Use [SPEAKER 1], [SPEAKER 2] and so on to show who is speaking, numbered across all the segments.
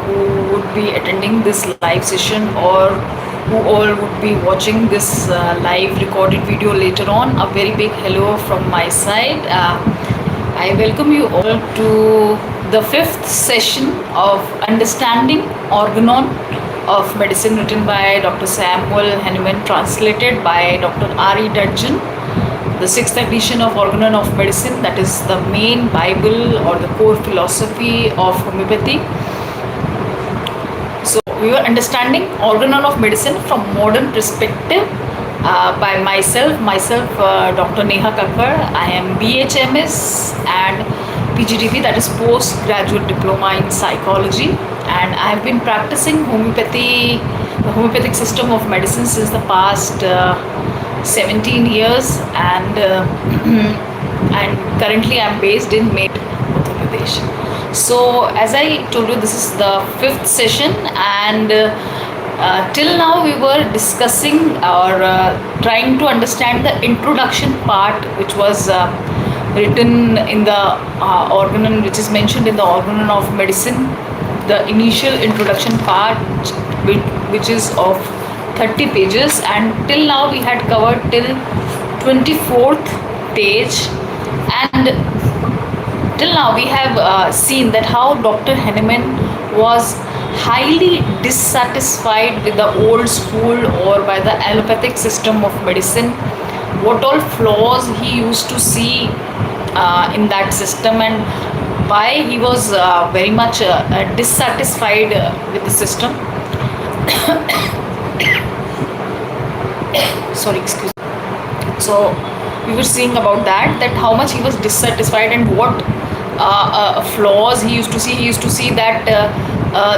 [SPEAKER 1] who would be attending this live session, or who all would be watching this live recorded video later on. A very big hello from my side. I welcome you all to the fifth session of Understanding Organon of Medicine, written by Dr Samuel Hahnemann, translated by Dr R.E. Dudgeon. The sixth edition of Organon of Medicine, that is the main Bible or the core philosophy of homeopathy. So we were understanding Organon of Medicine from modern perspective by myself, Dr. Neha Kakkar. I am BHMS and PGDP, that is Postgraduate Diploma in Psychology, and I have been practicing homeopathy, the homeopathic system of medicine, since the past 17 years, and and currently I am based in Med, Uttar Pradesh. So as I told you, this is the fifth session, and till now we were discussing or trying to understand the introduction part, which was written in the Organon, which is mentioned in the Organon of Medicine, the initial introduction part, which is of 30 pages, and till now we had covered till 24th page, and till now we have seen that how Dr. Hahnemann was highly dissatisfied with the old school or by the allopathic system of medicine, what all flaws he used to see in that system, and why he was very much dissatisfied with the system. Sorry, excuse me. So we were seeing about that how much he was dissatisfied and what flaws he used to see. He used to see that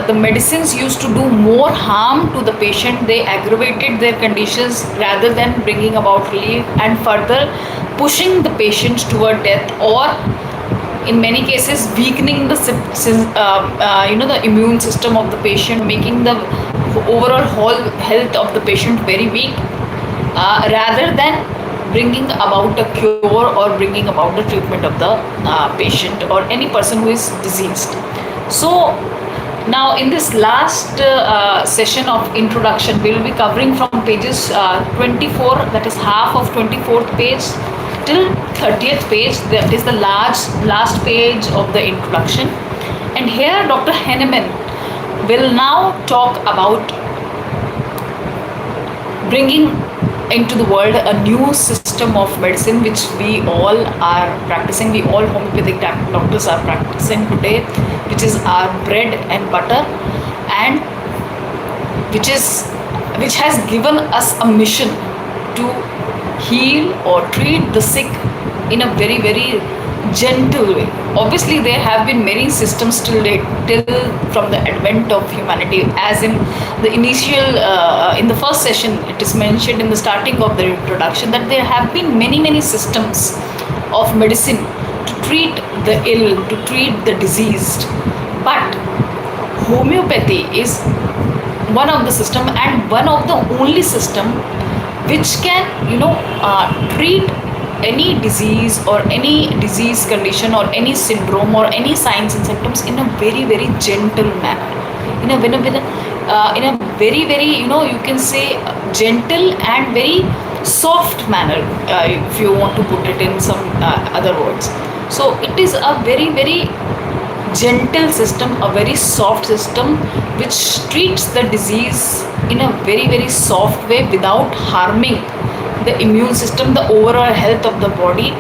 [SPEAKER 1] the medicines used to do more harm to the patient. They aggravated their conditions rather than bringing about relief, and further pushing the patient toward death, or in many cases weakening the the immune system of the patient, making the overall whole health of the patient very weak, rather than bringing about a cure or bringing about the treatment of the patient or any person who is diseased. So now in this last session of introduction, we will be covering from pages 24, that is half of 24th page, till 30th page, that is the last page of the introduction. And here Dr. Hahnemann will now talk about bringing into the world a new system of medicine, which we all are practicing, we all homeopathic doctors are practicing today, which is our bread and butter, and which has given us a mission to heal or treat the sick in a very, very gentle way. Obviously there have been many systems till from the advent of humanity, as in the initial in the first session it is mentioned in the starting of the introduction that there have been many systems of medicine to treat the ill, to treat the diseased, but homeopathy is one of the system, and one of the only system which can treat any disease or any disease condition or any syndrome or any signs and symptoms in a very, very gentle manner, in a very, very you can say gentle and very soft manner, if you want to put it in some other words. So it is a very, very gentle system, a very soft system, which treats the disease in a very, very soft way without harming the immune system, the overall health of the body,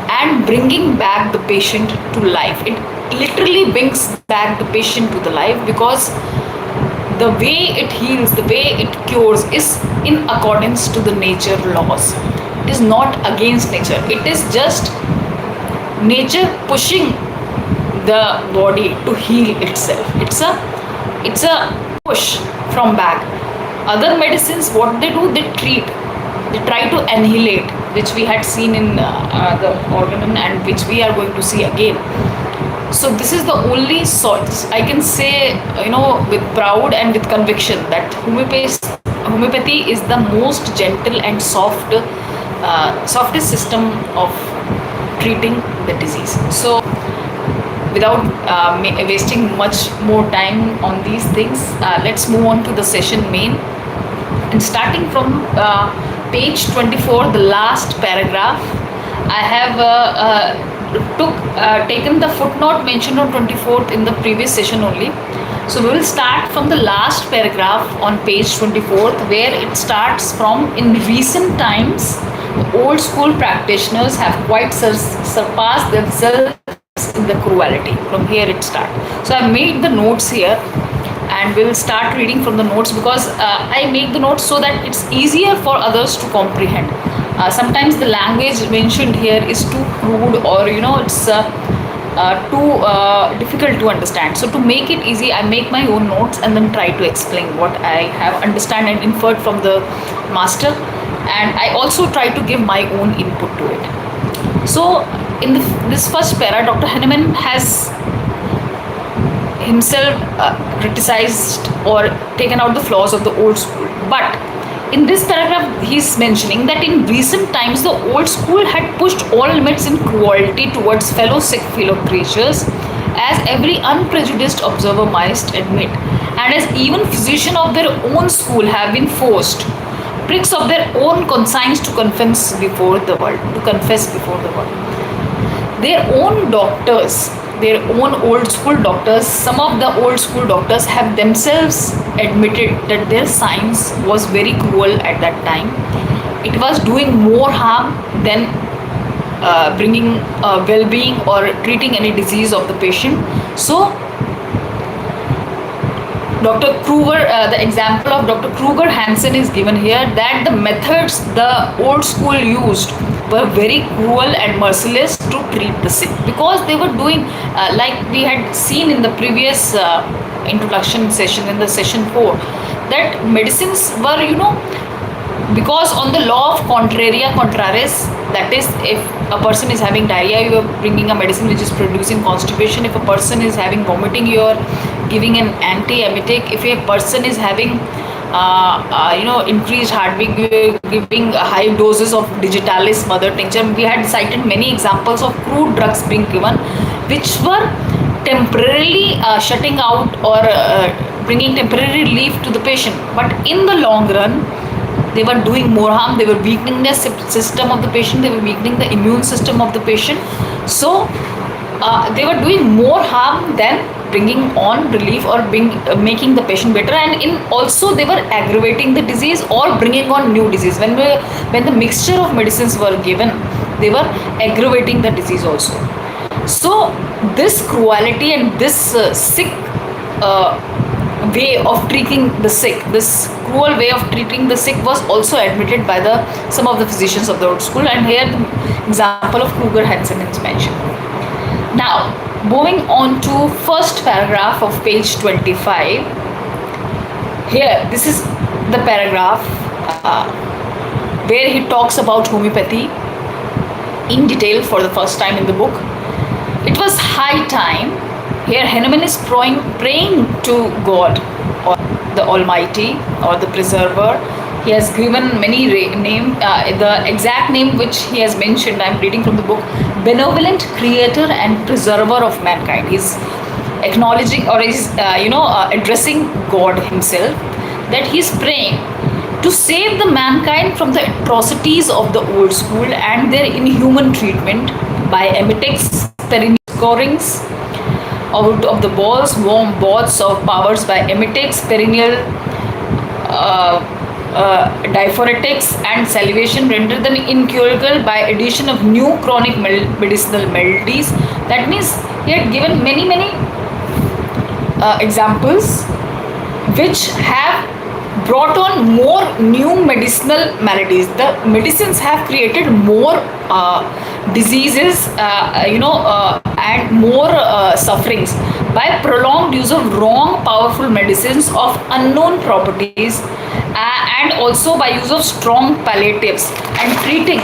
[SPEAKER 1] and bringing back the patient to life. It literally brings back the patient to the life, because the way it heals, the way it cures is in accordance to the nature laws. It is not against nature. It is just nature pushing the body to heal itself. It's a push from back. Other medicines, what they do, they treat, they try to annihilate, which we had seen in the Organon, and which we are going to see again. So this is the only sort, I can say, with proud and with conviction, that homeopathy is the most gentle and softest system of treating the disease. So without wasting much more time on these things, let's move on to the session main. And starting from page 24, the last paragraph, I have taken the footnote mentioned on 24th in the previous session only. So we will start from the last paragraph on page 24th, where it starts from, in recent times, the old school practitioners have quite surpassed themselves in the cruelty. From here it starts. So I made the notes here, and we will start reading from the notes, because I make the notes so that it's easier for others to comprehend. Sometimes the language mentioned here is too crude, or it's too difficult to understand. So to make it easy, I make my own notes and then try to explain what I have understand and inferred from the master, and I also try to give my own input to it. So in this first para, Dr. Hahnemann has himself criticized or taken out the flaws of the old school. But in this paragraph, he's mentioning that in recent times, the old school had pushed all limits in cruelty towards fellow sick fellow creatures, as every unprejudiced observer must admit, and as even physicians of their own school have been forced, pricks of their own conscience, to confess before the world. Their own doctors, their own old school doctors, some of the old school doctors have themselves admitted that their science was very cruel at that time. It was doing more harm than bringing well-being or treating any disease of the patient. So Dr. Kruger, the example of Dr. Kruger Hansen is given here, that the methods the old school used were very cruel and merciless to treat the sick, because they were doing, like we had seen in the previous introduction session, in the session 4, that medicines were, because on the law of contraria contraris, that is, if a person is having diarrhea, you are bringing a medicine which is producing constipation. If a person is having vomiting, you are giving an antiemetic. If a person is having increased heartbeat, you are giving high doses of digitalis mother tincture. We had cited many examples of crude drugs being given, which were temporarily shutting out or bringing temporary relief to the patient, but in the long run they were doing more harm. They were weakening the system of the patient, they were weakening the immune system of the patient. So they were doing more harm than bringing on relief or making the patient better, and also they were aggravating the disease or bringing on new disease. When the mixture of medicines were given, they were aggravating the disease also. So this cruelty and this sick way of treating the sick, this cruel way of treating the sick, was also admitted by some of the physicians of the old school, and here the example of Kruger Hansen is mentioned. Now, moving on to first paragraph of page 25. Here, this is the paragraph where he talks about homeopathy in detail for the first time in the book. It was high time. Here Hahnemann is praying to God, or the Almighty, or the Preserver. He has given many name. The exact name which he has mentioned, I am reading from the book, benevolent creator and preserver of mankind. He's acknowledging, or is addressing God himself, that he's praying to save the mankind from the atrocities of the old school and their inhuman treatment by emetics, perennial scorings out of the balls, warm baths of powers by emetics, perennial diphoretics, and salivation render them incurable by addition of new chronic medicinal maladies. That means he had given many examples which have brought on more new medicinal maladies. The medicines have created more diseases, and more sufferings by prolonged use of wrong, powerful medicines of unknown properties, and also by use of strong palliatives, and treating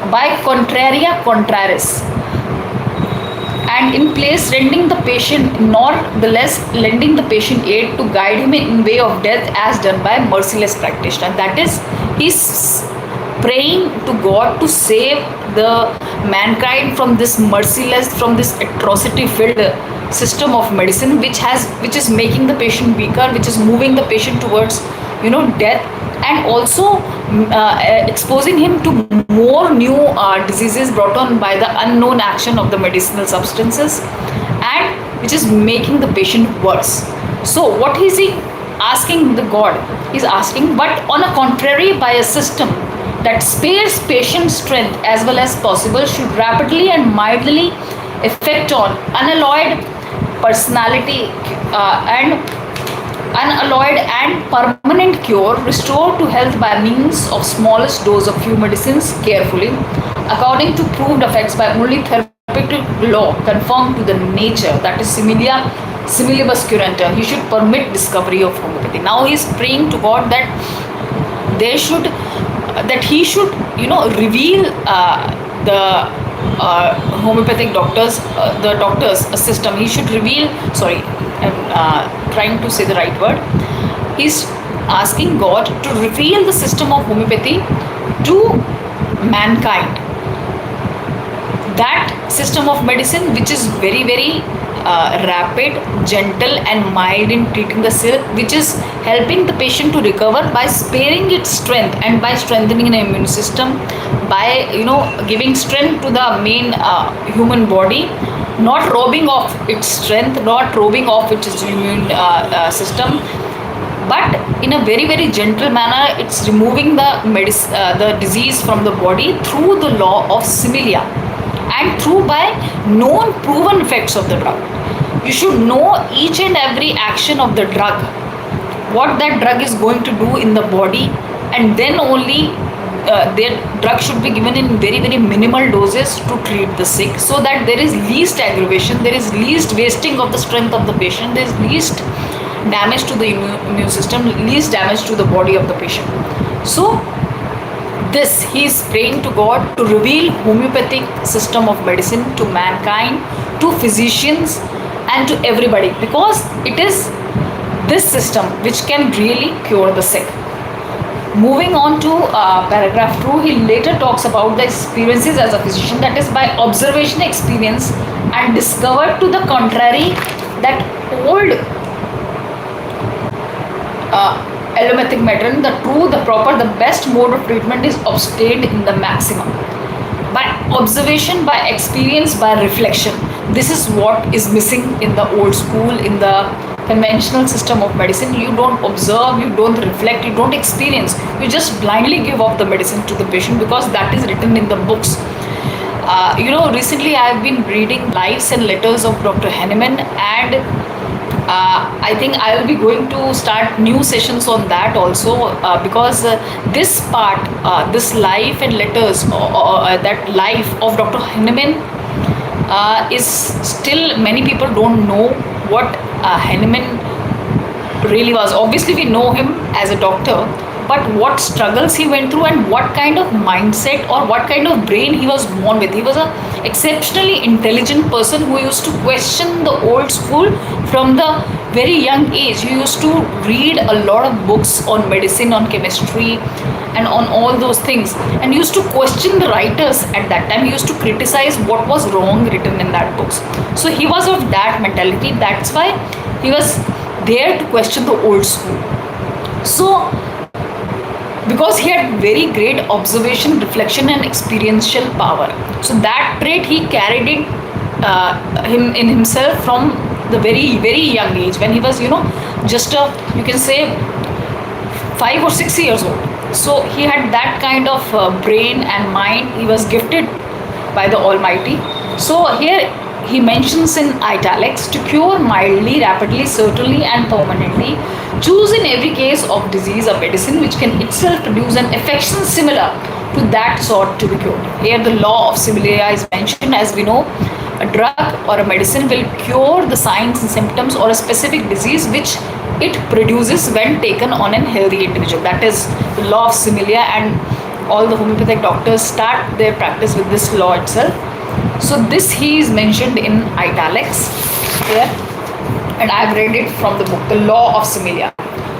[SPEAKER 1] by contraria contraris, and in place rendering the patient, nor the less lending the patient aid to guide him in way of death, as done by merciless practitioner. That is, he's praying to God to save the mankind from this merciless, from this atrocity filled system of medicine, which is making the patient weaker, which is moving the patient towards death, and also exposing him to more new diseases brought on by the unknown action of the medicinal substances, and which is making the patient worse. So what is he asking the God? He's asking, but on a contrary, by a system that spares patient strength as well as possible, should rapidly and mildly effect on unalloyed personality and unalloyed and permanent cure, restored to health by means of smallest dose of few medicines carefully, according to proved effects by only therapeutic law conformed to the nature, that is similibus curenta. He should permit discovery of homeopathy. Now he is praying to God that he should reveal the homeopathic doctors, the doctors system. He should reveal, sorry, I'm trying to say the right word. He's asking God to reveal the system of homeopathy to mankind, that system of medicine which is very very rapid, gentle and mild in treating the sick, which is helping the patient to recover by sparing its strength and by strengthening the immune system, by giving strength to the main human body, not robbing off its strength, not robbing off its immune system, but in a very very gentle manner. It's removing the disease from the body through the law of similia and through by known proven effects of the drug. You should know each and every action of the drug, what that drug is going to do in the body, and then only their drug should be given in very very minimal doses to treat the sick, so that there is least aggravation, there is least wasting of the strength of the patient, there is least damage to the immune system, least damage to the body of the patient. So this, he is praying to God to reveal homeopathic system of medicine to mankind, to physicians and to everybody, because it is this system which can really cure the sick. Moving on to paragraph 2, he later talks about the experiences as a physician, that is by observation experience, and discovered to the contrary that old allopathic medicine, the true, the proper, the best mode of treatment is obtained in the maximum. By observation, by experience, by reflection. This is what is missing in the old school, in the conventional system of medicine. You don't observe, you don't reflect, you don't experience. You just blindly give off the medicine to the patient because that is written in the books. Recently I have been reading Lives and Letters of Dr. Hahnemann, and I think I will be going to start new sessions on that also, because this part, this life and letters, that life of Dr. Hahnemann is still, many people don't know what Hahnemann really was. Obviously we know him as a doctor, but what struggles he went through and what kind of mindset or what kind of brain he was born with. He was a exceptionally intelligent person who used to question the old school from the very young age. He used to read a lot of books on medicine, on chemistry and on all those things, and used to question the writers at that time. He used to criticize what was wrong written in that books. So he was of that mentality. That's why he was there to question the old school. So because he had very great observation, reflection and experiential power, so that trait he carried it him in himself from the very very young age, when he was just you can say 5 or 6 years old. So he had that kind of brain and mind. He was gifted by the Almighty. So here he mentions in italics, to cure mildly, rapidly, certainly and permanently, choose in every case of disease a medicine which can itself produce an affection similar to that sort to be cured. Here the law of similia is mentioned. As we know, a drug or a medicine will cure the signs and symptoms or a specific disease which it produces when taken on an healthy individual. That is the law of similia, and all the homeopathic doctors start their practice with this law itself. So this he is mentioned in italics here, and I have read it from the book, The Law of Similia.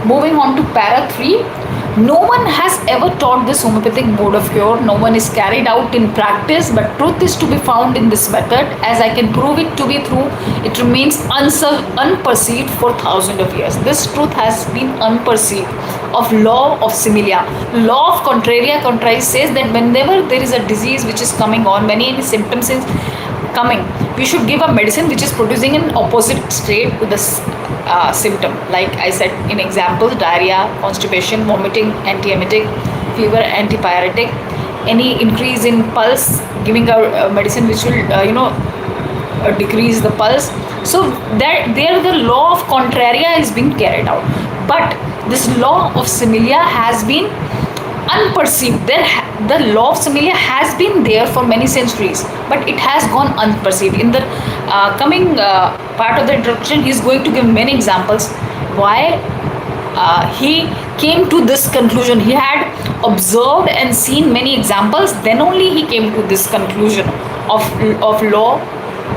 [SPEAKER 1] Moving on to para 3, No one has ever taught this homeopathic mode of cure. No one is carried out in practice, but truth is to be found in this method. As I can prove it to be true, it remains unperceived for thousands of years. This truth has been unperceived. Of law of similia, law of contraria contraries says that whenever there is a disease which is coming on, when any symptoms is coming, we should give a medicine which is producing an opposite state to this symptom. Like I said in examples, diarrhea, constipation, vomiting, antiemetic, fever, antipyretic. Any increase in pulse, giving a medicine which will decrease the pulse. So that there the law of contraria is being carried out, but this law of similia has been unperceived. The law of similia has been there for many centuries, but it has gone unperceived. In the coming part of the introduction, he is going to give many examples why he came to this conclusion. He had observed and seen many examples, then only he came to this conclusion of law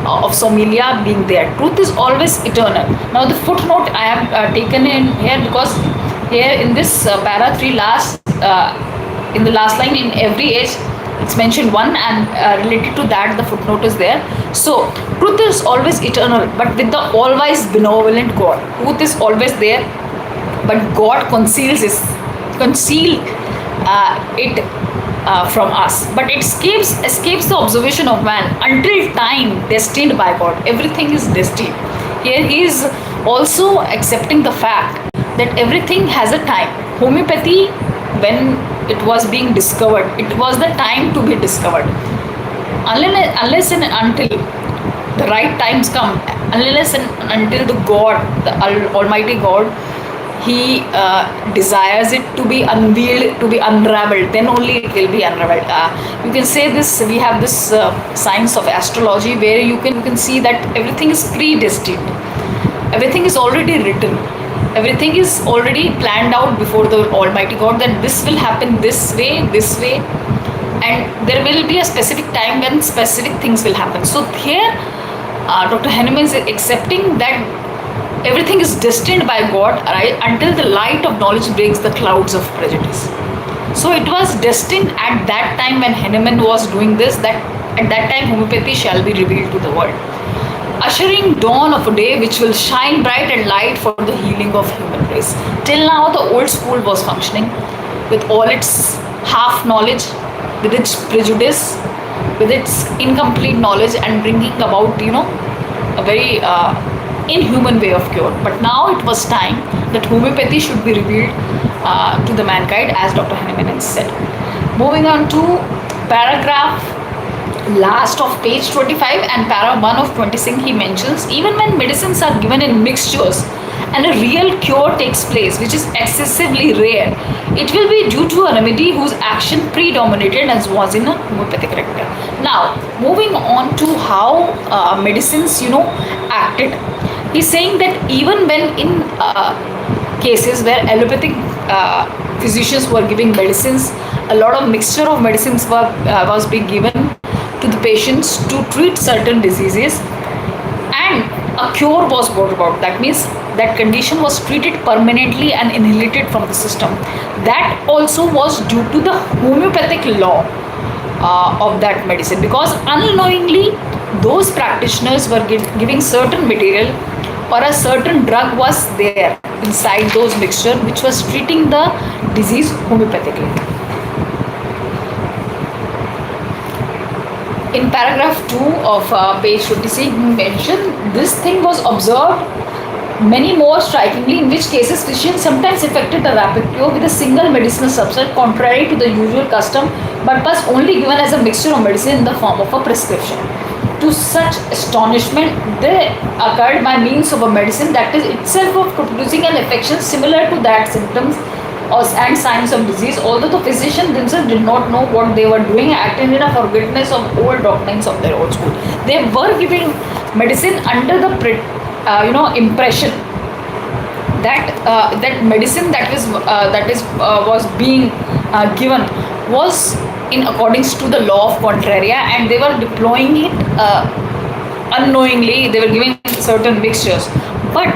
[SPEAKER 1] of somilia being there. Truth is always eternal. Now the footnote I have taken in here, because here in this para 3 last in the last line, in every age it's mentioned one, and related to that the footnote is there. So truth is always eternal, but with the all-wise benevolent God. Truth is always there, but God conceal it from us, but it escapes the observation of man until time destined by God. Everything is destined. Here he is also accepting the fact that everything has a time. Homeopathy, when it was being discovered, it was the time to be discovered. Unless and until the right times come, unless and until the God, the Almighty God, he desires it to be unveiled, to be unraveled, then only it will be unraveled. You can say this, we have this science of astrology where you can see that everything is predestined. Everything is already written. Everything is already planned out before the Almighty God, that this will happen this way, and there will be a specific time when specific things will happen. So here Dr. Hahnemann is accepting that everything is destined by God, right, until the light of knowledge breaks the clouds of prejudice. So it was destined at that time when Hahnemann was doing this, that at that time homeopathy shall be revealed to the world, ushering dawn of a day which will shine bright and light for the healing of human race. Till now the old school was functioning with all its half knowledge, with its prejudice, with its incomplete knowledge, and bringing about a very inhuman way of cure. But now it was time that homeopathy should be revealed to the mankind, as Dr. Hahnemann said. Moving on to paragraph last of page 25 and para 1 of 26, he mentions, even when medicines are given in mixtures and a real cure takes place, which is excessively rare, it will be due to a remedy whose action predominated as was in a homeopathic rector. Now, moving on to how medicines, acted. He's saying that even when in cases where allopathic physicians were giving medicines, a lot of mixture of medicines was being given to the patients to treat certain diseases, and a cure was brought about. That means that condition was treated permanently and annihilated from the system. That also was due to the homeopathic law of that medicine, because unknowingly those practitioners were giving certain material or a certain drug was there inside those mixture which was treating the disease homeopathically. In paragraph 2 of page 26, he mentioned this thing was observed many more strikingly, in which cases physicians sometimes effected a rapid cure with a single medicinal substance contrary to the usual custom, but was only given as a mixture of medicine in the form of a prescription. To such astonishment, they occurred by means of a medicine that is itself of producing an affection similar to that symptoms and signs of disease, although the physicians themselves did not know what they were doing, acting in a forgetfulness of old doctrines of their old school. They were giving medicine under the impression that that medicine that was being given was in accordance to the law of contraria, and they were deploying it unknowingly. They were giving certain mixtures, but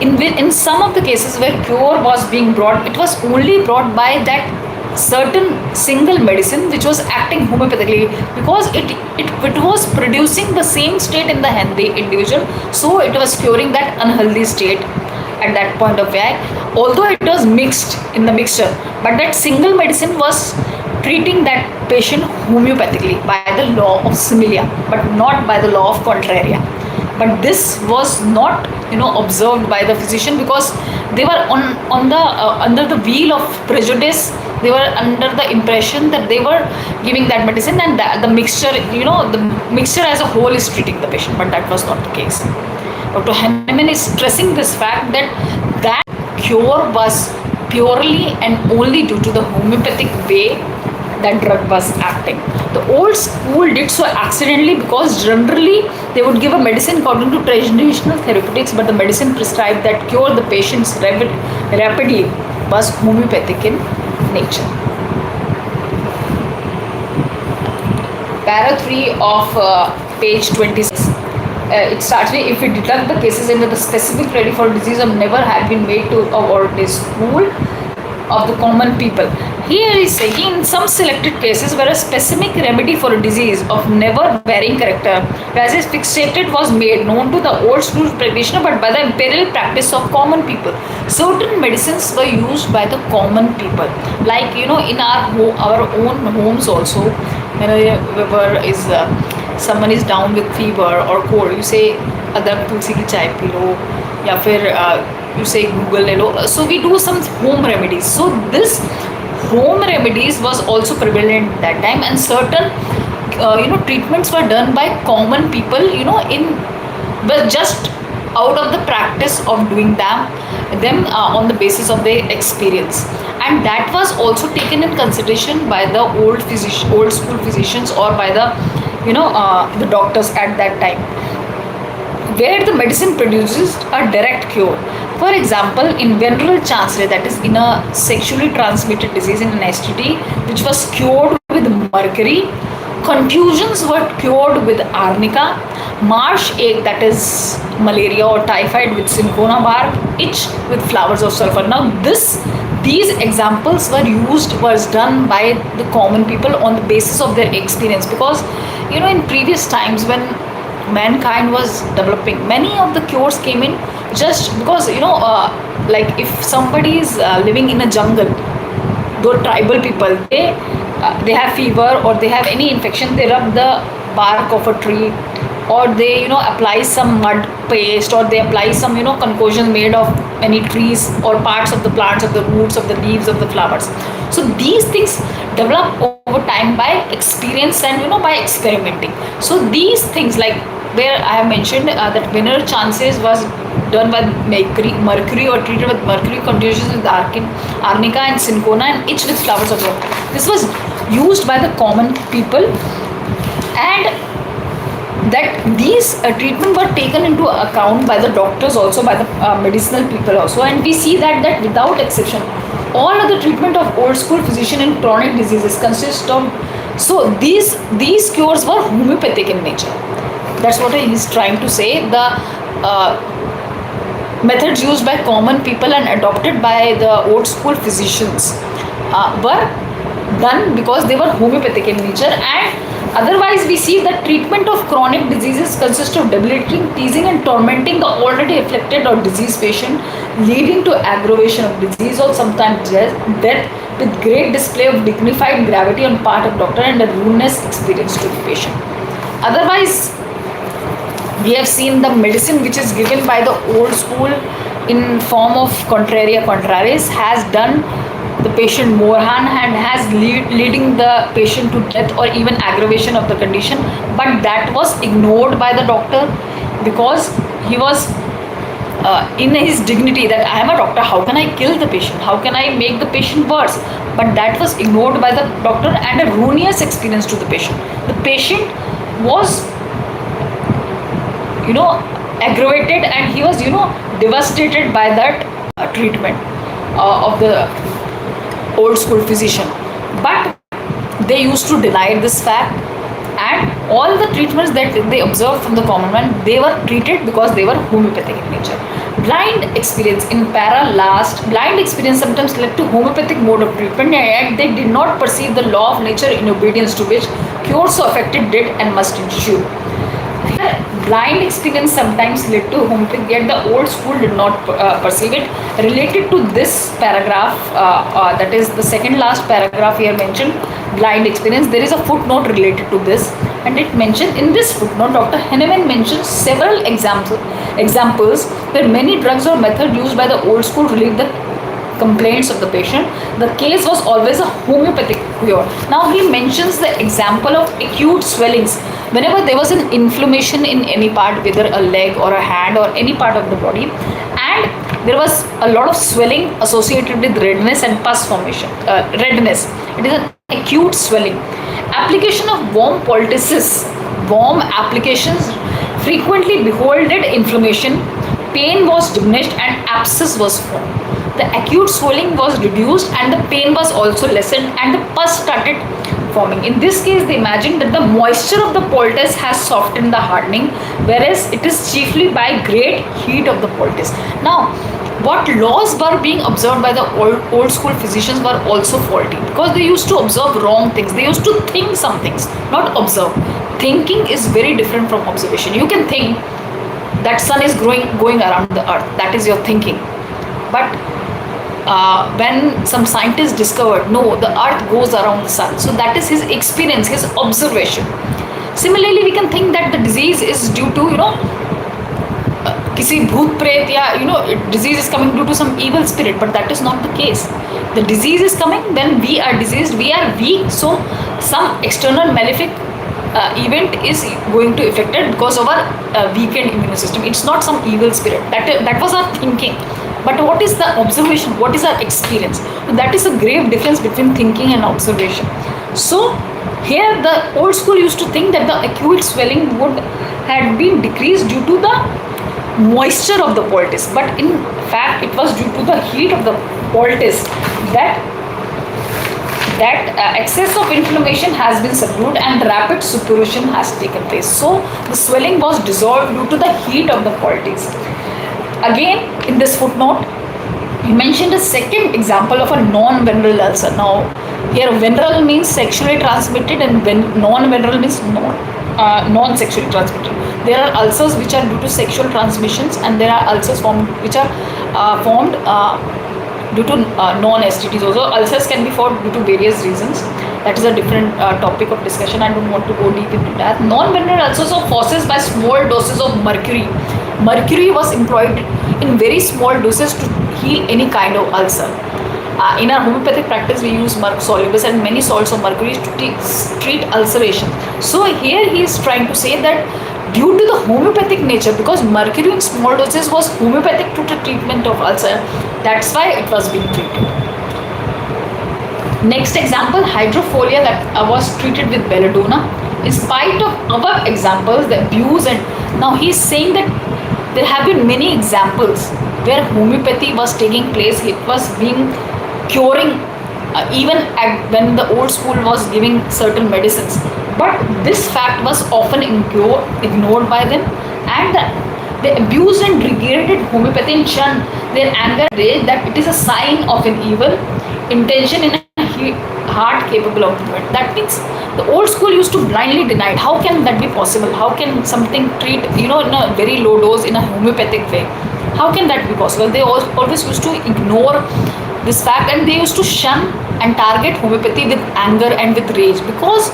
[SPEAKER 1] in some of the cases where cure was being brought, it was only brought by that certain single medicine which was acting homeopathically, because it was producing the same state in the healthy individual, so it was curing that unhealthy state at that point of time, although it was mixed in the mixture, but that single medicine was treating that patient homeopathically by the law of similia, but not by the law of contraria. But this was not, observed by the physician, because they were on the under the wheel of prejudice. They were under the impression that they were giving that medicine, and the mixture, the mixture as a whole is treating the patient, but that was not the case. Dr. Hahnemann is stressing this fact that cure was purely and only due to the homeopathic way that drug was acting. The old school did so accidentally, because generally they would give a medicine according to traditional therapeutics, but the medicine prescribed that cure the patients rapidly was homeopathic in nature. Para 3 of page 26. It starts with, if we deduct the cases in the specific remedy for disease of never had been made to avoid this school of the common people. Here is saying, in some selected cases where a specific remedy for a disease of never varying character, as is fixated, was made known to the old school practitioner, but by the imperial practice of common people. Certain medicines were used by the common people, like in our own homes also. Whenever someone is down with fever or cold, you say अदरक तुलसी की चाय P low, या फिर you say Google ले लो. So we do some home remedies. So this home remedies was also prevalent that time, and certain treatments were done by common people, but just out of the practice of doing them on the basis of their experience, and that was also taken in consideration by the old school physicians, or by the doctors at that time, where the medicine produces a direct cure. For example, in venereal chancery, that is in a sexually transmitted disease, in an STD, which was cured with mercury, contusions were cured with arnica, marsh ache, that is malaria or typhoid, with cinchona bark, itch with flowers of sulfur. Now these examples was done by the common people on the basis of their experience, because in previous times when mankind was developing, many of the cures came in just because like if somebody is living in a jungle, those tribal people, they have fever or they have any infection, they rub the bark of a tree, or they apply some mud paste, or they apply some concoction made of any trees or parts of the plants, of the roots, of the leaves, of the flowers. So these things develop over time by experience and by experimenting. So these things, like where I have mentioned that venereal chances was done by mercury or treated with mercury, contusions with arnica and cinchona, and itch with flowers of rose. This was used by the common people, and that these treatment were taken into account by the doctors also, by the medicinal people also, and we see that without exception, all of the treatment of old school physician in chronic diseases consist of, so these cures were homeopathic in nature. That's what he is trying to say. The methods used by common people and adopted by the old school physicians were done because they were homeopathic in nature, and otherwise we see that treatment of chronic diseases consists of debilitating, teasing and tormenting the already afflicted or diseased patient, leading to aggravation of disease or sometimes death, with great display of dignified gravity on part of doctor and a ruinous experience to the patient. Otherwise, we have seen the medicine which is given by the old school in form of contraria contraris has done the patient more harm and has leading the patient to death or even aggravation of the condition, but that was ignored by the doctor because he was in his dignity that I am a doctor, how can I kill the patient, how can I make the patient worse, but that was ignored by the doctor and a ruinous experience to the patient. The patient was aggravated and he was devastated by that treatment of the old school physician, but they used to deny this fact, and all the treatments that they observed from the common man, they were treated because they were homeopathic in nature. Blind experience in para last, blind experience sometimes led to homeopathic mode of treatment, and they did not perceive the law of nature in obedience to which cure so affected did and must ensue. Here, blind experience sometimes led to homeopathy, yet the old school did not perceive it. Related to this paragraph, that is the second last paragraph here mentioned, blind experience, there is a footnote related to this, and it mentioned in this footnote, Dr. Hahnemann mentions several examples where many drugs or method used by the old school relieved the complaints of the patient. The case was always a homeopathic cure. Now he mentions the example of acute swellings. Whenever there was an inflammation in any part, whether a leg or a hand or any part of the body, and there was a lot of swelling associated with redness and pus formation, redness, it is an acute swelling. Application of warm poultices, warm applications frequently beholded inflammation, pain was diminished and abscess was formed. The acute swelling was reduced and the pain was also lessened and the pus started forming. In this case, they imagined that the moisture of the poultice has softened the hardening, whereas it is chiefly by great heat of the poultice. Now, what laws were being observed by the old school physicians were also faulty, because they used to observe wrong things. They used to think some things, not observe. Thinking is very different from observation. You can think that sun is going around the earth, that is your thinking. But when some scientists discovered, no, the earth goes around the sun, so that is his experience, his observation. Similarly, we can think that the disease is due to किसी भूत प्रेत या disease is coming due to some evil spirit, but that is not the case. The disease is coming when we are diseased, we are weak, so some external malefic event is going to affect it because of our weakened immune system. It's not some evil spirit. That was our thinking. But what is the observation? What is our experience? That is a grave difference between thinking and observation. So here the old school used to think that the acute swelling would had been decreased due to the moisture of the poultice, but in fact it was due to the heat of the poultice that excess of inflammation has been subdued and rapid suppuration has taken place. So the swelling was dissolved due to the heat of the poultice. Again, in this footnote, he mentioned a second example of a non-venereal ulcer. Now, here venereal means sexually transmitted and non-venereal means non-sexually transmitted. There are ulcers which are due to sexual transmissions, and there are ulcers which are formed due to non-STDs. Also, ulcers can be formed due to various reasons. That is a different topic of discussion. I don't want to go deep into that. Non-venereal ulcers are caused by small doses of mercury. Mercury was employed in very small doses to heal any kind of ulcer. In our homeopathic practice, we use merc solubles and many salts of mercury to treat ulceration. So here he is trying to say that due to the homeopathic nature, because mercury in small doses was homeopathic to the treatment of ulcer, that's why it was being treated. Next example, hydrophobia that was treated with belladonna. In spite of above examples, the abuse, and now he is saying that there have been many examples where homeopathy was taking place. It was being curing even when the old school was giving certain medicines. But this fact was often ignored by them, and they abused and degraded homeopathy and shunned their anger that it is a sign of an evil intention in a heart capable of movement. That means the old school used to blindly deny it. How can that be possible? How can something treat in a very low dose in a homeopathic way? How can that be possible? They always used to ignore this fact, and they used to shun and target homeopathy with anger and with rage, because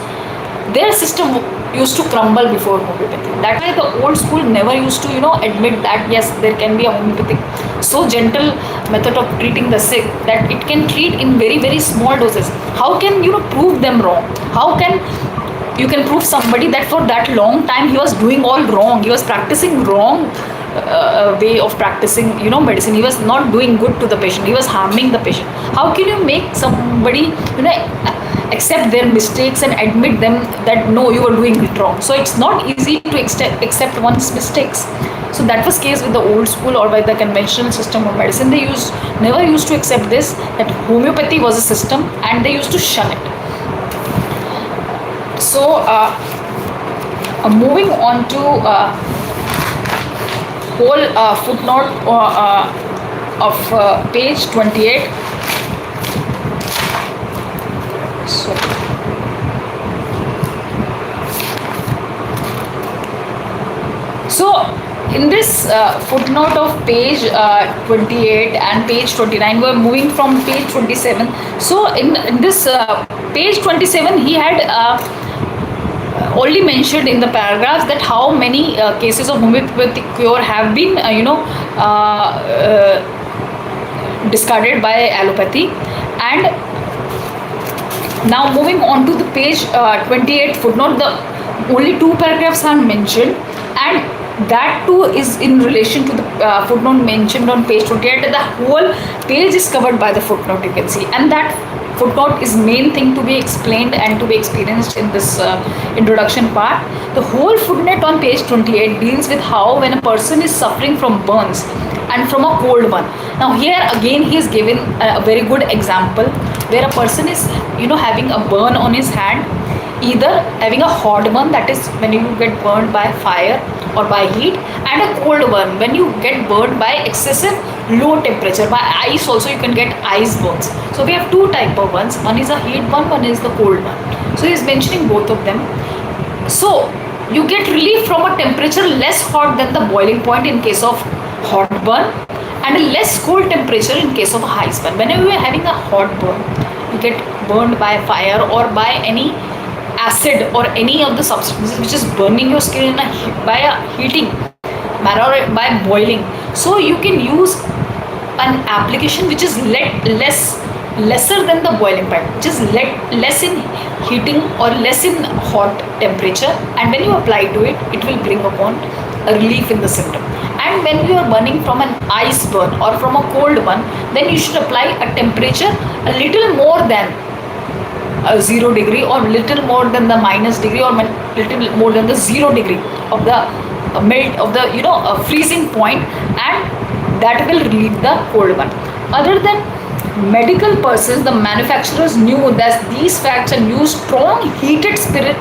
[SPEAKER 1] their system used to crumble before homeopathy. That's why the old school never used to admit that yes, there can be a homeopathic so gentle method of treating the sick that it can treat in very very small doses. How can prove them wrong? How can you can prove somebody that for that long time he was doing all wrong, he was practicing wrong way of practicing medicine, he was not doing good to the patient, he was harming the patient? How can you make somebody accept their mistakes and admit them that no, you were doing it wrong? So it's not easy to accept one's mistakes. So that was case with the old school or by the conventional system of medicine. They never used to accept this, that homeopathy was a system, and they used to shun it. So moving on to whole footnote of page 28. So, in this footnote of page 28 and page 29, we're moving from page 27. So, in this page 27, he had only mentioned in the paragraphs that how many cases of homeopathic cure have been, discarded by allopathy. And now moving on to the page 28 footnote, the only two paragraphs are mentioned, and that too is in relation to the footnote mentioned on page 28. The whole page is covered by the footnote, you can see, and that footnote is main thing to be explained and to be experienced in this introduction part. The whole footnote on page 28 deals with how when a person is suffering from burns and from a cold one. Now here again he is given a very good example where a person is having a burn on his hand, either having a hot burn, that is when you get burned by fire or by heat, and a cold burn when you get burned by excessive low temperature. By ice also you can get ice burns. So we have two type of burns, one is a heat burn, one is the cold burn. So he is mentioning both of them. So you get relief from a temperature less hot than the boiling point in case of hot burn, and a less cold temperature in case of ice burn. Whenever you are having a hot burn, you get burned by fire or by any acid or any of the substances which is burning your skin by a heating manner or by boiling. So you can use an application which is lesser than the boiling point, which is less in heating or less in hot temperature, and when you apply to it, it will bring upon a relief in the symptom. And when you are burning from an ice burn or from a cold one, then you should apply a temperature a little more than 0 degree, or little more than the minus degree, or little more than the 0 degree of the melt of the freezing point, and that will relieve the cold one. Other than medical persons, the manufacturers knew that these facts and used strong heated spirit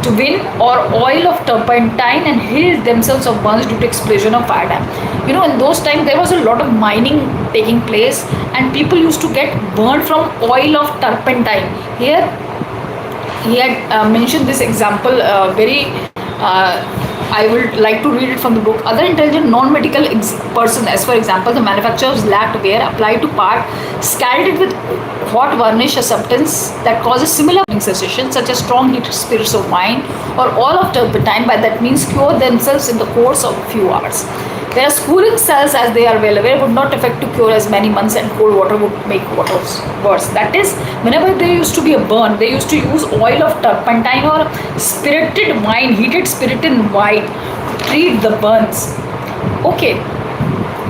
[SPEAKER 1] to win or oil of turpentine and healed themselves of burns due to explosion of fire dam. In those times there was a lot of mining taking place, and people used to get burned from oil of turpentine. Here he had mentioned this example very I would like to read it from the book. Other intelligent non-medical person, as for example, the manufacturers lacked ware applied to part, scalded it with hot varnish, a substance that causes similar burning sensation, such as strong heated spirits of wine or oil of turpentine. By that means, cure themselves in the course of a few hours. Whereas cooling cells, as they are well aware, would not affect to cure as many months, and cold water would make matters worse. That is, whenever there used to be a burn, they used to use oil of turpentine or spirited wine, heated spirited wine, to treat the burns. Okay,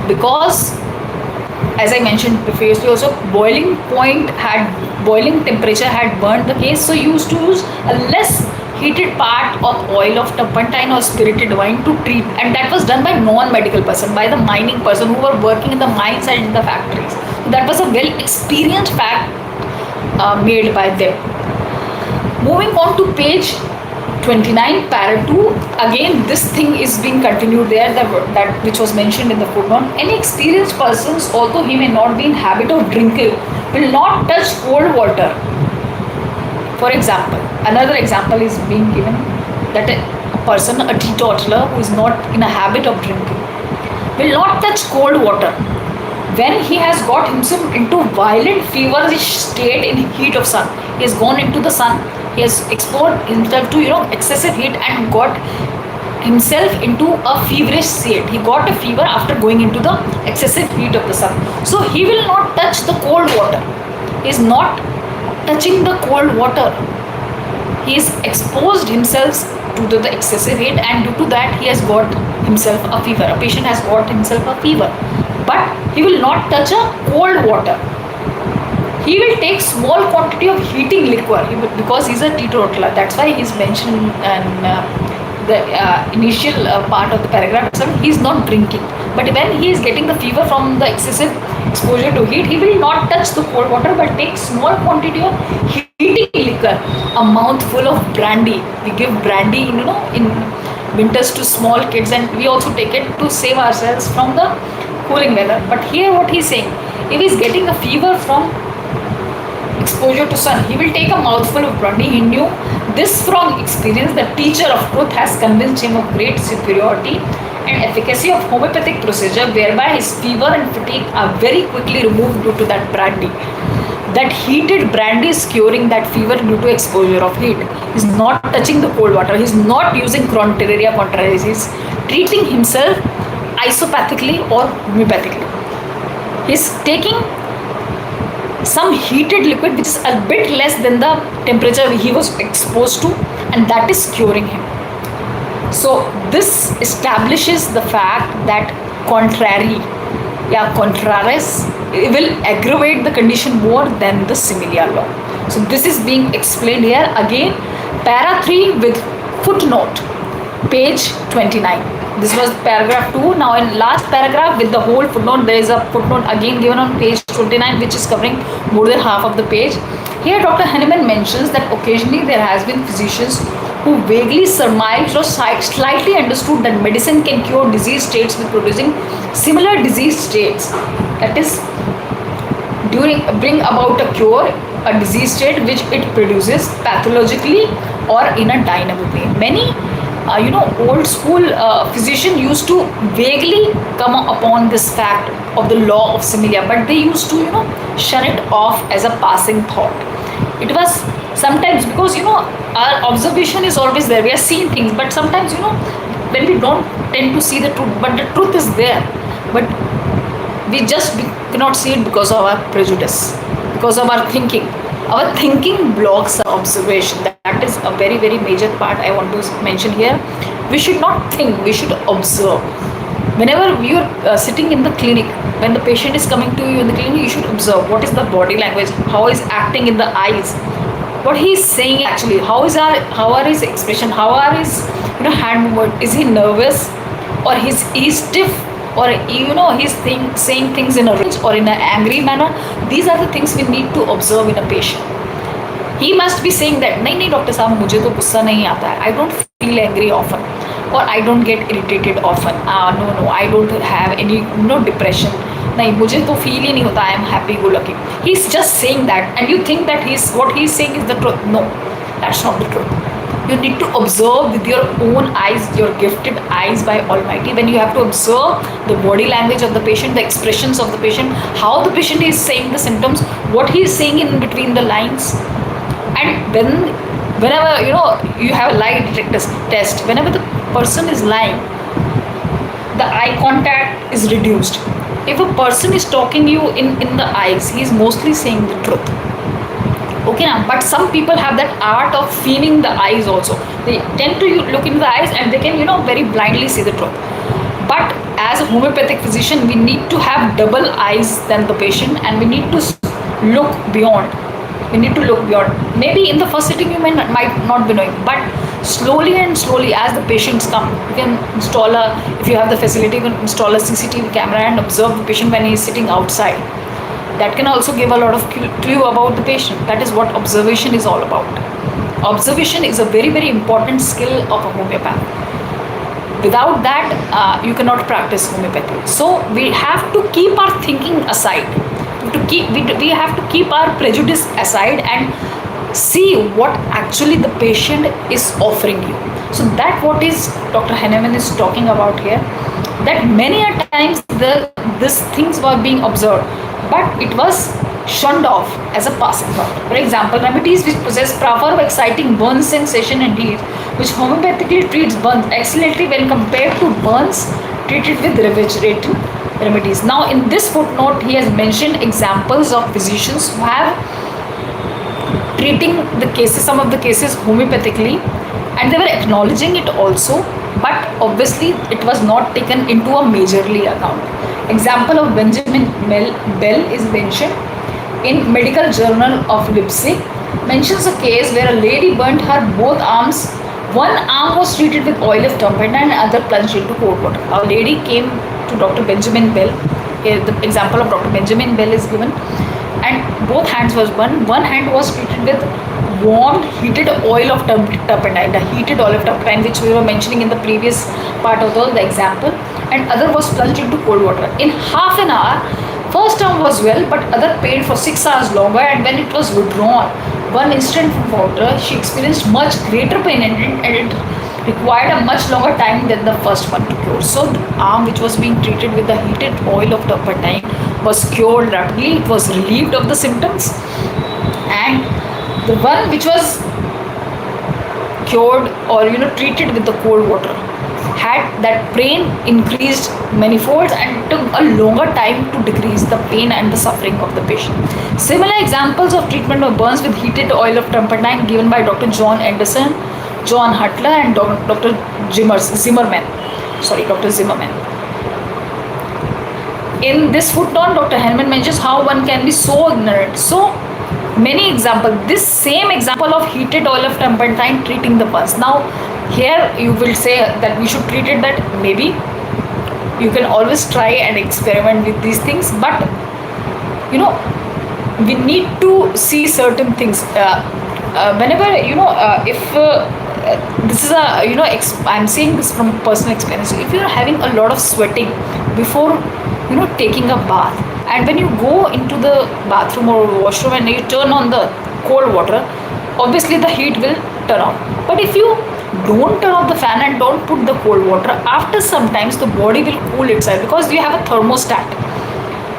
[SPEAKER 1] because as I mentioned previously also, boiling temperature had burned the case, so you used to use a less heated part of oil of turpentine or spirited wine to treat, and that was done by non-medical person, by the mining person who were working in the mines and in the factories. So that was a well experienced fact made by them. Moving on to page 29, para 2, again this thing is being continued there, that which was mentioned in the footnote. Any experienced persons, although he may not be in habit of drinking, will not touch cold water. For example, another example is being given that a person, a teetotaler who is not in a habit of drinking, will not touch cold water when he has got himself into violent feverish state in heat of sun. He has gone into the sun, he has exposed himself to excessive heat and got himself into a feverish state. He got a fever after going into the excessive heat of the sun. So he will not touch the cold water. He is not touching the cold water. He has exposed himself to the excessive heat, and due to that he has got himself a fever. A patient has got himself a fever, but he will not touch a cold water. He will take small quantity of heating liquor because he is a teetotaler. That's why he is mentioned in the initial part of the paragraph. He is not drinking, but when he is getting the fever from the excessive exposure to heat, he will not touch the cold water but take small quantity of heating liquor, a mouthful of brandy. We give brandy in winters to small kids, and we also take it to save ourselves from the cooling weather. But here what he's saying, if he's getting a fever from exposure to sun, he will take a mouthful of brandy. He knew this from experience. The teacher of truth has convinced him of great superiority and efficacy of homeopathic procedure, whereby his fever and fatigue are very quickly removed due to that brandy. That heated brandy is curing that fever due to exposure of heat. He's not touching the cold water. He's not using Cronterraria contraris. He's treating himself isopathically or homeopathically. He's taking some heated liquid which is a bit less than the temperature he was exposed to, and that is curing him. So this establishes the fact that contraris will aggravate the condition more than the similar law. So this is being explained here again, para 3 with footnote, page 29. This was paragraph 2. Now in last paragraph with the whole footnote, there is a footnote again given on page 29, which is covering more than half of the page. Here Dr. Hahnemann mentions that occasionally there has been physicians who vaguely surmised or slightly understood that medicine can cure disease states with producing similar disease states. That is, bring about a cure, a disease state which it produces pathologically or in a dynamic way. Many old school physician used to vaguely come upon this fact of the law of similia, but they used to shun it off as a passing thought. It was sometimes because our observation is always there, we are seeing things, but sometimes when we don't tend to see the truth, but the truth is there, but we just cannot see it because of our prejudice, because of our thinking. Our thinking blocks our observation. That is a very, very major part I want to mention here. We should not think, we should observe. Whenever you are sitting in the clinic, when the patient is coming to you in the clinic, you should observe what is the body language, how is acting in the eyes, what he is saying actually, how are his expression, how are his hand movement, is he nervous or he's stiff, or he's saying things in a rage or in an angry manner. These are the things we need to observe in a patient. He must be saying that नहीं doctor साहब मुझे तो गुस्सा नहीं आता है, I don't feel angry often, or I don't get irritated often, no I don't have any depression, नहीं मुझे तो feel ही नहीं होता, I am happy go lucky. He's just saying that, and you think that what he's saying is the truth. No, that's not the truth. You need to observe with your own eyes, your gifted eyes by Almighty, when you have to observe the body language of the patient, the expressions of the patient, how the patient is saying the symptoms, what he is saying in between the lines. And whenever you have a lie detector test, whenever the person is lying, the eye contact is reduced. If a person is talking you in the eyes, he is mostly saying the truth. Okay now, but some people have that art of feeling the eyes also. They tend to look into the eyes and they can very blindly see the truth. But as a homeopathic physician, we need to have double eyes than the patient, and we need to look beyond. Maybe in the first sitting you might not be knowing, but slowly and slowly as the patients come, you can install if you have the facility, you can install a CCTV camera and observe the patient when he is sitting outside. That can also give a lot of clue about the patient. That is what observation is all about. Observation is a very, very important skill of a homeopath. Without that, you cannot practice homeopathy. So we have to keep our thinking aside. We have to keep our prejudice aside and see what actually the patient is offering you. So that what is Dr. Hahnemann is talking about here. That many a times these things were being observed, but it was shunned off as a passing thought. For example, remedies which possess power of exciting burn sensation and heat, which homeopathically treats burns excellently when compared to burns treated with refrigerating remedies. Now in this footnote, he has mentioned examples of physicians who have treating the cases, some of the cases homeopathically, and they were acknowledging it also, but obviously it was not taken into a majorly account. Example of Benjamin Bell is mentioned in Medical Journal of Leipzig. Mentions a case where a lady burnt her both arms. One arm was treated with oil of turpentine and other plunged into cold water. A lady came to Dr. Benjamin Bell. Here the example of Dr. Benjamin Bell is given, and both hands was burned. One hand was treated with warmed heated oil of turpentine, the heated oil of turpentine which we were mentioning in the previous part of the example, and other was plunged into cold water. In half an hour, first term was well, but other pained for 6 hours longer, and when it was withdrawn one instant from water, she experienced much greater pain, and it required a much longer time than the first one to cure. So the arm which was being treated with the heated oil of turpentine was cured rapidly, it was relieved of the symptoms, and the one which was cured or treated with the cold water had that pain increased many folds and took a longer time to decrease the pain and the suffering of the patient. Similar examples of treatment of burns with heated oil of turpentine given by Dr. John Anderson, John Hutler, and Dr. Zimmerman. Dr. Zimmerman. In this footnote, Dr. Hahnemann mentions how one can be so ignorant. So many examples. This same example of heated oil of turpentine treating the burns. Now, here you will say that we should treat it that maybe you can always try and experiment with these things, but we need to see certain things. Whenever if this is I'm saying this from personal experience. If you're having a lot of sweating before taking a bath, and when you go into the bathroom or washroom and you turn on the cold water, obviously the heat will turn on. But if you don't turn off the fan and don't put the cold water, after some times the body will cool itself because you have a thermostat.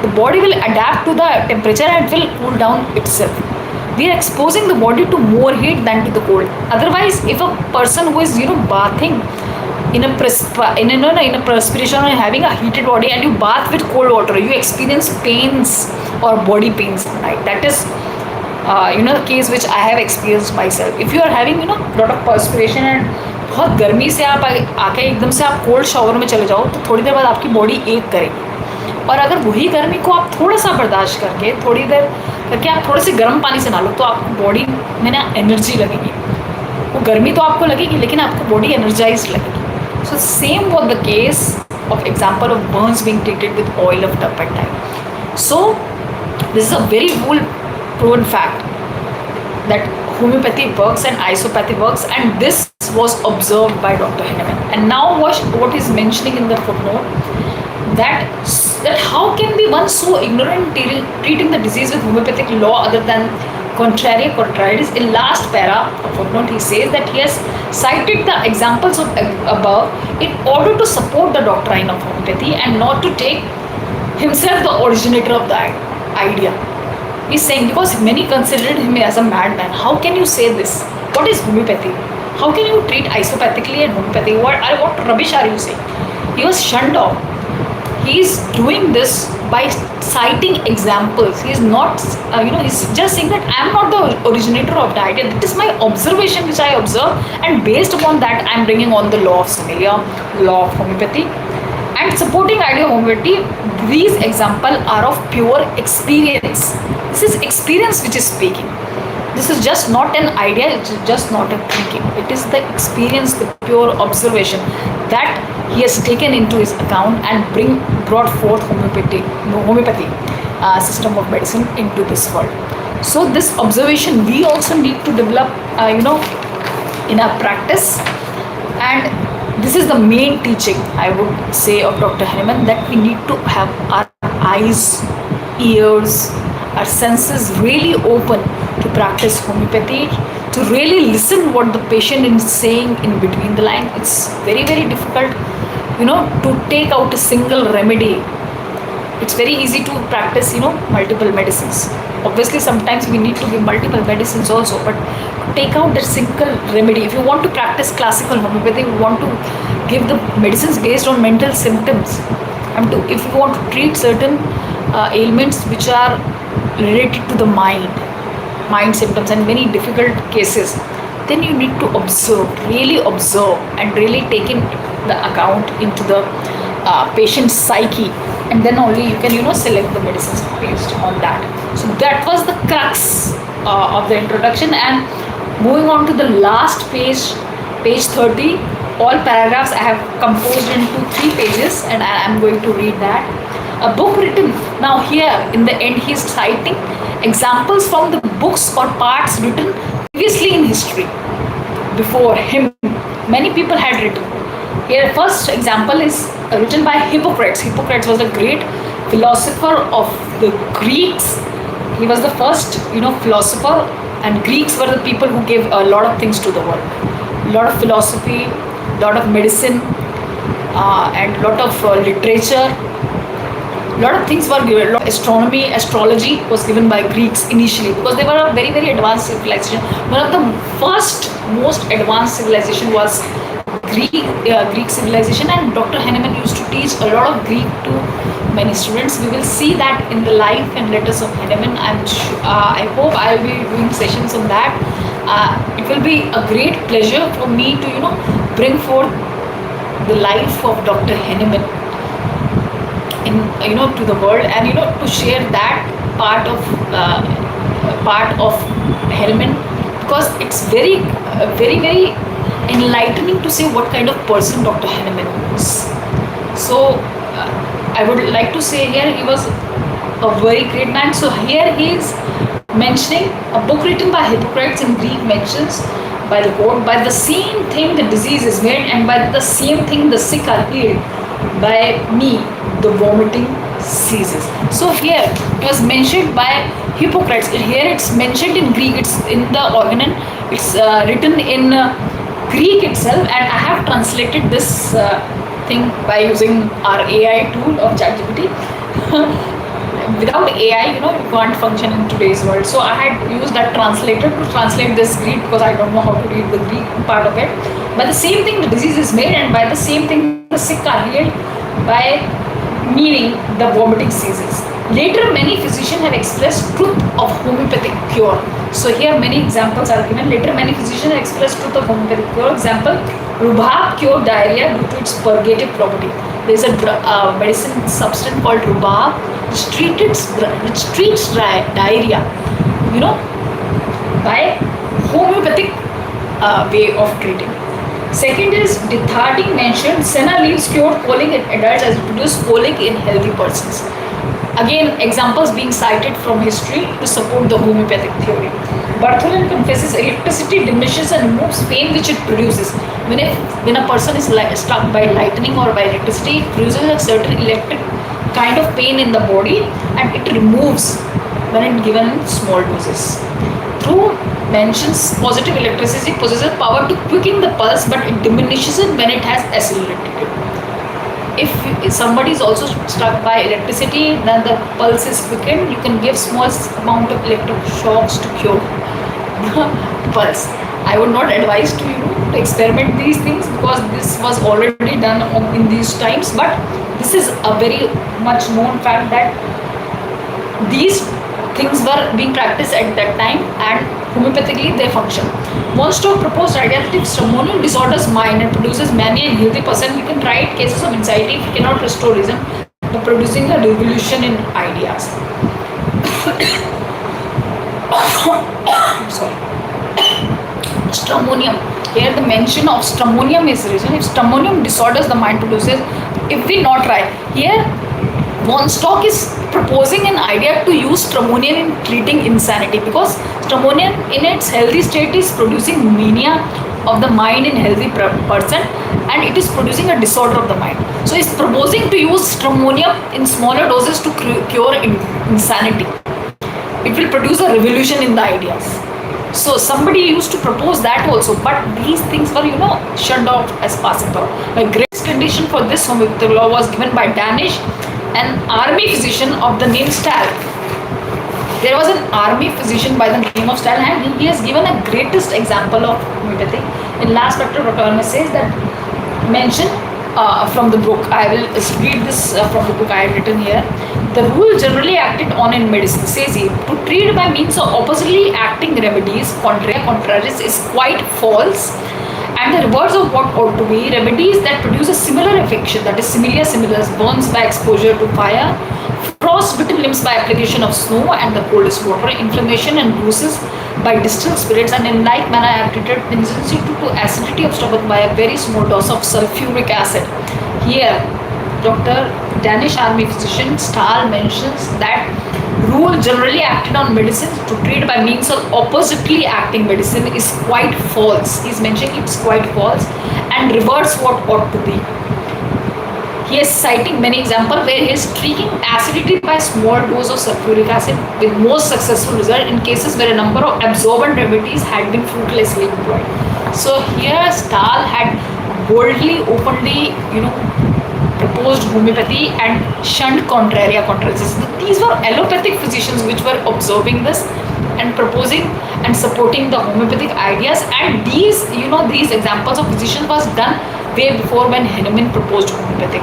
[SPEAKER 1] The body will adapt to the temperature and it will cool down itself. We are exposing the body to more heat than to the cold. Otherwise, if a person who is bathing in a perspiration or having a heated body and you bath with cold water, you experience pains or body pains, right? That is the case which I have experienced myself. If you are having lot of perspiration and बहुत गर्मी से आप आके एकदम से आप cold shower में चले जाओ, तो थोड़ी देर बाद आपकी बॉडी एक करेगी, और अगर वही गर्मी को आप थोड़ा सा बर्दाश्त करके थोड़ी देर करके आप थोड़े से गर्म पानी से नहा लो, तो आपको बॉडी में ना एनर्जी लगेगी. वो गर्मी तो आपको लगेगी लेकिन आपको बॉडी एनर्जाइज लगेगी. So same was the case of example of burns being treated with oil of turpentine. So this is a very well proven fact that homeopathy works and isopathy works, and this was observed by Dr. Hahnemann. And now what is mentioning in the footnote, that how can be one so ignorant treating the disease with homeopathic law other than contraria contrariis. In last para of footnote, he says that he has cited the examples of above in order to support the doctrine of homeopathy and not to take himself the originator of the idea. He's saying because many considered him as a madman. How can you say this? What is homeopathy? How can you treat isopathically and homeopathy? What rubbish are you saying? He was shunned off. He is doing this by citing examples. He is not, he's just saying that I am not the originator of the idea. That is my observation which I observe, and based upon that I am bringing on the law of similia, law of homeopathy, and supporting idea of homeopathy. These examples are of pure experience. This is experience which is speaking. This is just not an idea, it's just not a thinking. It is the experience, the pure observation that he has taken into his account and brought forth homeopathy system of medicine into this world. So this observation we also need to develop, in our practice. And this is the main teaching, I would say, of Dr. Hahnemann, that we need to have our eyes, ears, our senses really open to practice homeopathy, to really listen what the patient is saying in between the line. It's very, very difficult, to take out a single remedy. It's very easy to practice, multiple medicines. Obviously, sometimes we need to give multiple medicines also, but to take out that single remedy. If you want to practice classical homeopathy, you want to give the medicines based on mental symptoms. And if you want to treat certain ailments which are related to the mind symptoms and many difficult cases, then you need to observe and really take in the account into the patient's psyche, and then only you can select the medicines based on that. So that was the crux of the introduction. And moving on to the last page 30, all paragraphs I have composed into 3 pages, and I am going to read that. A book written. Now here in the end he is citing examples from the books or parts written previously in history, before him, many people had written. Here, first example is written by Hippocrates. Hippocrates was a great philosopher of the Greeks. He was the first, philosopher, and Greeks were the people who gave a lot of things to the world. A lot of philosophy, a lot of medicine, and a lot of literature. A lot of things were given. Astronomy, astrology was given by Greeks initially because they were a very, very advanced civilization. One of the first, most advanced civilization was Greek civilization, and Dr. Hahnemann used to teach a lot of Greek to many students. We will see that in the life and letters of Hahnemann. I hope I will be doing sessions on that. It will be a great pleasure for me to bring forth the life of Dr. Hahnemann to the world, and to share that part of Hahnemann, because it's very very very enlightening to see what kind of person Dr. Hahnemann was. So I would like to say here he was a very great man. So here he is mentioning a book written by Hippocrates in Greek mentions by the quote, by the same thing the disease is made, and by the same thing the sick are healed. By me the vomiting ceases. So here it was mentioned by Hippocrates. Here it's mentioned in Greek. It's in the Organon. It's written in Greek itself, and I have translated this thing by using our AI tool of ChatGPT. Without AI, you can't function in today's world. So I had used that translator to translate this Greek because I don't know how to read the Greek part of it. By the same thing, the disease is made, and by the same thing, the sick are healed. By meaning, the vomiting ceases. Later, many physicians have expressed truth of homeopathic cure. So here, many examples are given. Later, many physicians have expressed truth of homeopathic cure. Example: rhubarb cured diarrhea due to its purgative property. There is a medicine substance called rhubarb which treats diarrhea, by homeopathic way of treating. Second is Dithardi mentioned senna leaves cured colic in adults as it produces colic in healthy persons. Again, examples being cited from history to support the homeopathic theory. Bartholin confesses electricity diminishes and removes pain which it produces. When a person is struck by lightning or by electricity, it produces a certain electric kind of pain in the body, and it removes when it given in small doses. Through mentions positive electricity possesses power to quicken the pulse, but it diminishes it when it has accelerated. If somebody is also struck by electricity, then the pulse is quickened. You can give small amount of electric shocks to cure the pulse. I would not advise to experiment these things because this was already done in these times. But this is a very much known fact that these things were being practiced at that time, and homeopathically they function. Monstock proposed radiative stramonium disorders mind and produces mania in healthy person. We can write cases of anxiety if we cannot restore reason by producing a revolution in ideas. Sorry. Stramonium. Here the mention of stramonium is written. If stramonium disorders the mind produces, if we not try here, Monstock is proposing an idea to use stramonium in treating insanity, because stramonium in its healthy state is producing mania of the mind in healthy person, and it is producing a disorder of the mind. So he is proposing to use stramonium in smaller doses to cure insanity. It will produce a revolution in the ideas. So somebody used to propose that also, but these things were shut off as possible. A great condition for this homeopathic law was given by Danish, an army physician of the name Stahl. There was an army physician by the name of Stahl, and he has given a greatest example of homeopathy. In last chapter, Dr. Hahnemann says that mention from the book. I will read this from the book I have written here. The rule generally acted on in medicine, says he, to treat by means of oppositely acting remedies, contraries, is quite false, and the reverse of what ought to be. Remedies that produce a similar affection, that is similars, burns by exposure to fire, frostbitten limbs by application of snow and the coldest water, inflammation and bruises by distilled spirits, and in like manner I have treated tendency to acidity of stomach by a very small dose of sulfuric acid. Here Dr. Danish army physician Stahl mentions that rule generally acted on medicine to treat by means of oppositely acting medicine is quite false. He's mentioning it's quite false and reverts what ought to be. He is citing many examples where he is treating acidity by small dose of sulfuric acid with most successful result in cases where a number of absorbent remedies had been fruitlessly employed. So here Stahl had boldly, openly, proposed homeopathy and shunned contraria contrarius. These were allopathic physicians which were observing this and proposing and supporting the homeopathic ideas, and these examples of physicians was done way before when Hahnemann proposed homeopathic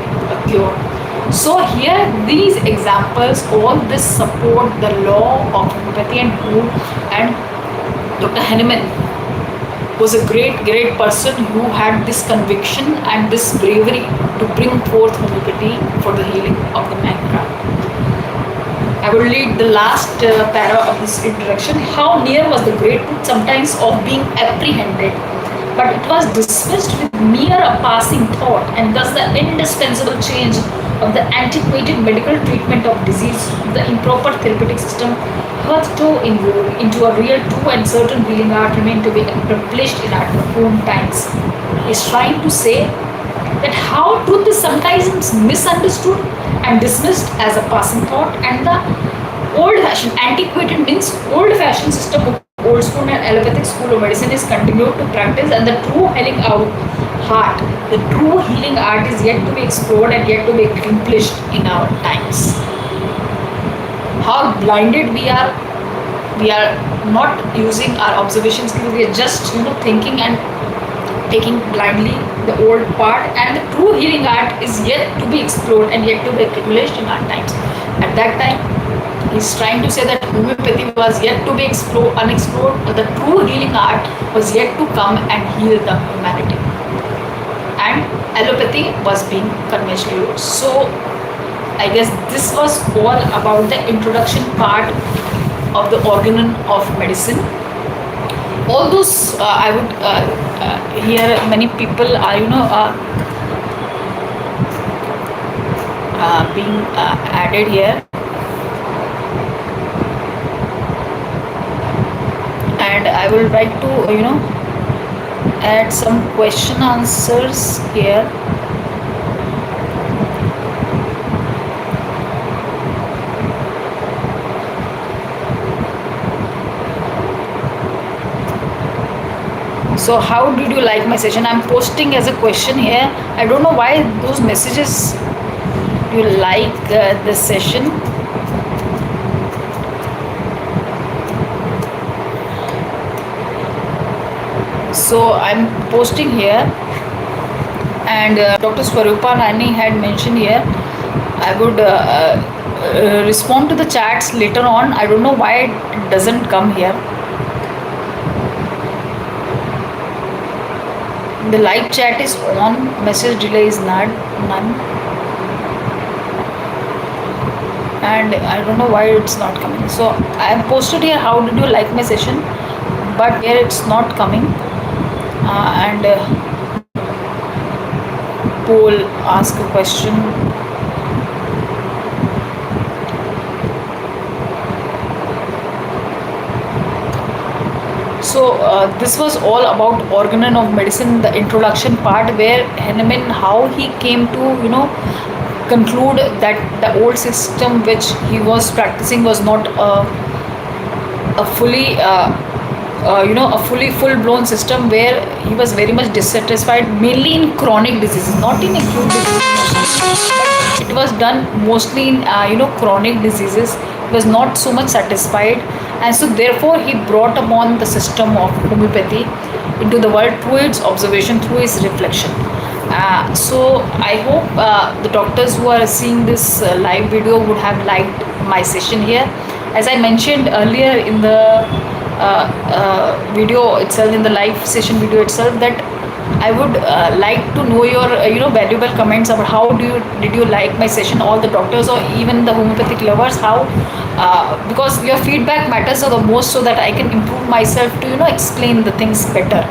[SPEAKER 1] cure. So here these examples, all this support the law of homeopathy, and Dr. Hahnemann was a great person who had this conviction and this bravery to bring forth homeopathy for the healing of the mankind. I will read the last para of this introduction. How near was the great truth sometimes of being apprehended, but it was dismissed with mere a passing thought, and thus the indispensable change of the antiquated medical treatment of disease, the improper therapeutic system, hitherto in vogue, into a real, true, and certain healing art remained to be accomplished in our own times. Is trying to say that how truth is sometimes misunderstood and dismissed as a passing thought, and the old-fashioned, antiquated means old-fashioned system of old school and allopathic school of medicine is continued to practice, and the true healing heart, the true healing art is yet to be explored and yet to be accomplished in our times. How blinded we are not using our observation skills, we are just thinking and taking blindly the old part, and the true healing art is yet to be explored and yet to be accomplished in our times. At that time, he's trying to say that homeopathy was yet to be unexplored, but the true healing art was yet to come and heal the humanity. And allopathy was being conventionally used. So I guess this was all about the introduction part of the organon of medicine. All those I would hear many people are being added here, and I will try to add some question answers here. So how did you like my session? I'm posting as a question here. I don't know why those messages you like this session. So I'm posting here, and Dr. Swarupa Rani had mentioned here. I would respond to the chats later on. I don't know why it doesn't come here. The live chat is on, message delay is none, and I don't know why it's not coming. So I have posted here how did you like my session, but here it's not coming. And poll, ask a question. So this was all about organon of medicine, the introduction part, where Hahnemann, how he came to conclude that the old system which he was practicing was not a fully a fully full-blown system, where he was very much dissatisfied, mainly in chronic diseases, not in acute diseases, but it was done mostly in chronic diseases. He was not so much satisfied, and so therefore he brought upon the system of homeopathy into the world through its observation, through its reflection. So I hope the doctors who are seeing this live video would have liked my session here. As I mentioned earlier in the video itself, in the live session video itself, that I would like to know your valuable comments about how did you like my session, all the doctors or even the homeopathic lovers, how because your feedback matters the most, so that I can improve myself to explain the things better.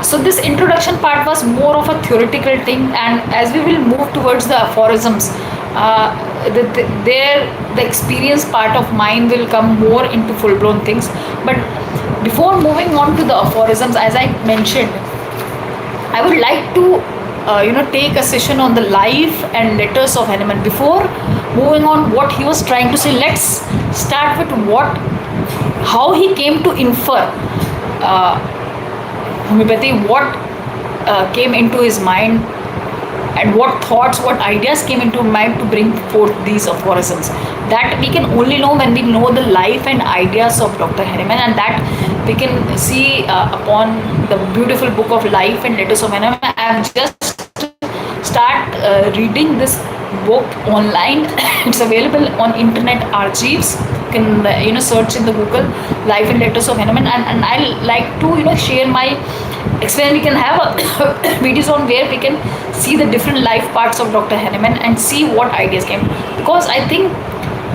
[SPEAKER 1] So this introduction part was more of a theoretical thing, and as we will move towards the aphorisms, The experience part of mine will come more into full blown things. But before moving on to the aphorisms, as I mentioned, I would like to take a session on the life and letters of Hahnemann. Before moving on what he was trying to say, let's start with how he came to infer homeopathy, what came into his mind, and what thoughts, what ideas came into mind to bring forth these aphorisms. That we can only know when we know the life and ideas of Dr. Hahnemann, and that we can see upon the beautiful book of Life and Letters of Hahnemann. I have just start reading this book online. It's available on internet archives. You can search in the Google Life and Letters of Hahnemann, and I like to share my experience. We can have videos on where we can see the different life parts of Dr. Hahnemann and see what ideas came, because I think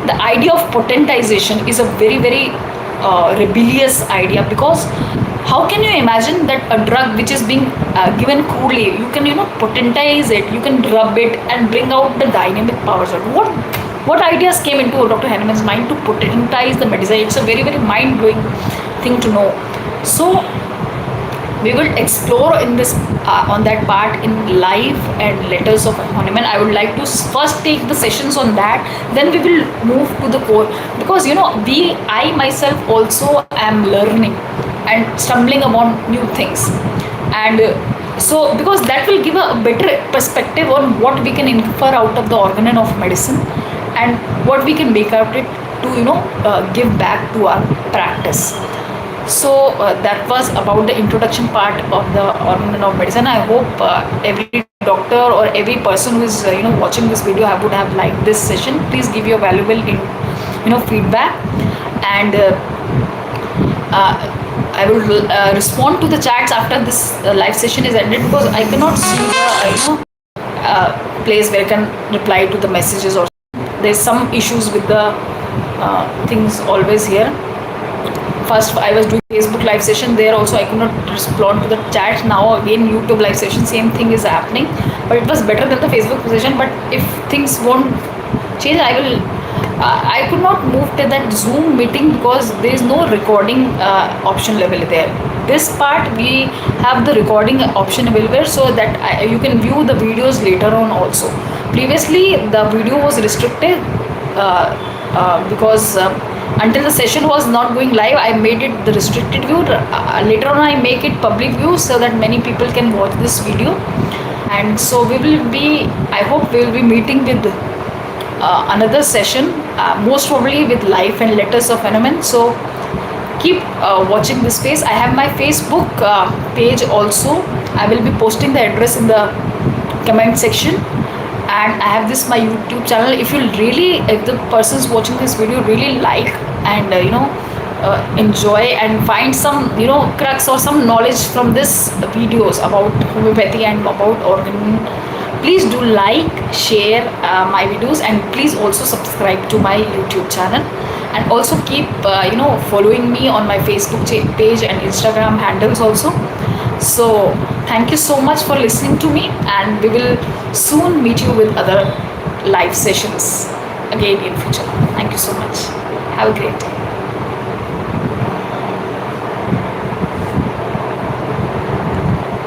[SPEAKER 1] the idea of potentization is a very very rebellious idea. Because how can you imagine that a drug which is being given crudely, you can potentize it, you can rub it and bring out the dynamic powers of what ideas came into Dr. Hahnemann's mind to potentize the medicine? It's a very very mind blowing thing to know. So we will explore in this on that part in Life and Letters of Hahnemann. I would like to first take the sessions on that, then we will move to the core, because I myself also am learning and stumbling upon new things. And so because that will give a better perspective on what we can infer out of the organon of medicine, and what we can make out it to give back to our practice. So that was about the introduction part of the organon of medicine. I hope every doctor or every person who is watching this video, I would have liked this session. Please give your valuable feedback, and I will respond to the chats after this live session is ended, because I cannot see the place where I can reply to the messages, or there's some issues with the things always here. First I was doing Facebook live session, there also I could not respond to the chat. Now again YouTube live session, same thing is happening, but it was better than the Facebook session. But if things won't change, I could not move to that Zoom meeting, because there is no recording option available there. This part we have the recording option available, so that you can view the videos later on also. Previously the video was restricted because until the session was not going live, I made it the restricted view. Later on I make it public view, so that many people can watch this video. And so we will be, I hope we will be meeting with another session, most probably with Life and Letters of Hahnemann. So keep watching this space. I have my Facebook page also. I will be posting the address in the comment section, and I have this my YouTube channel. If the persons watching this video really like and enjoy and find some crux or some knowledge from this videos about homeopathy and about organ, please do like, share my videos, and please also subscribe to my YouTube channel, and also keep following me on my Facebook page and Instagram handles also. So thank you so much for listening to me, and we will soon meet you with other live sessions again in future. Thank you so much. Have a great day.